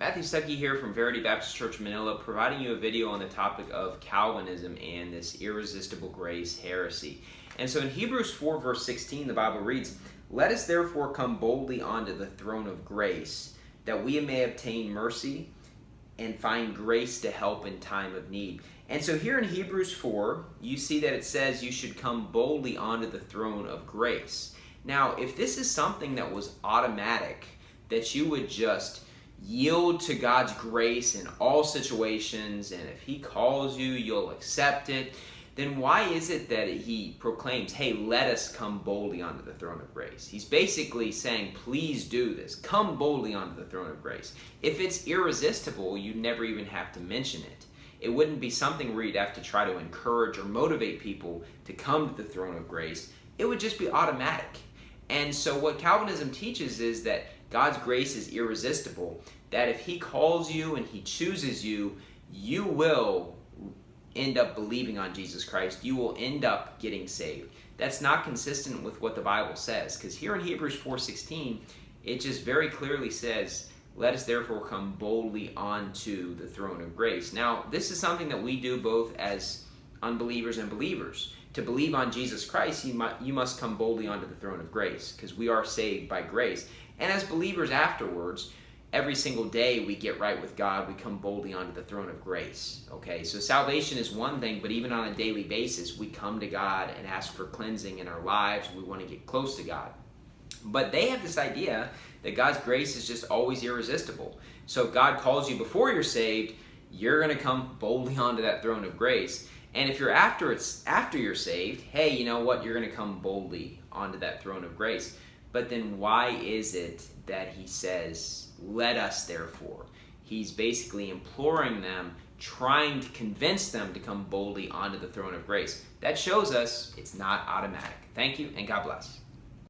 Matthew Stuckey here from Verity Baptist Church, Manila, providing you a video on the topic of Calvinism and this irresistible grace heresy. And so in Hebrews 4 verse 16, the Bible reads, "Let us therefore come boldly unto the throne of grace, that we may obtain mercy and find grace to help in time of need." And so here in Hebrews 4, you see that it says you should come boldly onto the throne of grace. Now, if this is something that was automatic, that you would just yield to God's grace in all situations, and if He calls you, you'll accept it, then why is it that He proclaims, hey, let us come boldly onto the throne of grace? He's basically saying, please do this. Come boldly onto the throne of grace. If it's irresistible, you never even have to mention it. It wouldn't be something where you'd have to try to encourage or motivate people to come to the throne of grace. It would just be automatic. And so what Calvinism teaches is that God's grace is irresistible, that if He calls you and He chooses you, you will end up believing on Jesus Christ. You will end up getting saved. That's not consistent with what the Bible says, because here in Hebrews 4:16, it just very clearly says, let us therefore come boldly onto the throne of grace. Now, this is something that we do both as unbelievers and believers. To believe on Jesus Christ, you must come boldly onto the throne of grace, because we are saved by grace. And as believers afterwards, every single day we get right with God, we come boldly onto the throne of grace. Okay, so salvation is one thing, but even on a daily basis, we come to God and ask for cleansing in our lives. We want to get close to God. But they have this idea that God's grace is just always irresistible. So if God calls you before you're saved, you're going to come boldly onto that throne of grace. And if you're after you're saved, hey, you know what? You're going to come boldly onto that throne of grace. But then why is it that He says, let us therefore? He's basically imploring them, trying to convince them to come boldly onto the throne of grace. That shows us it's not automatic. Thank you, and God bless.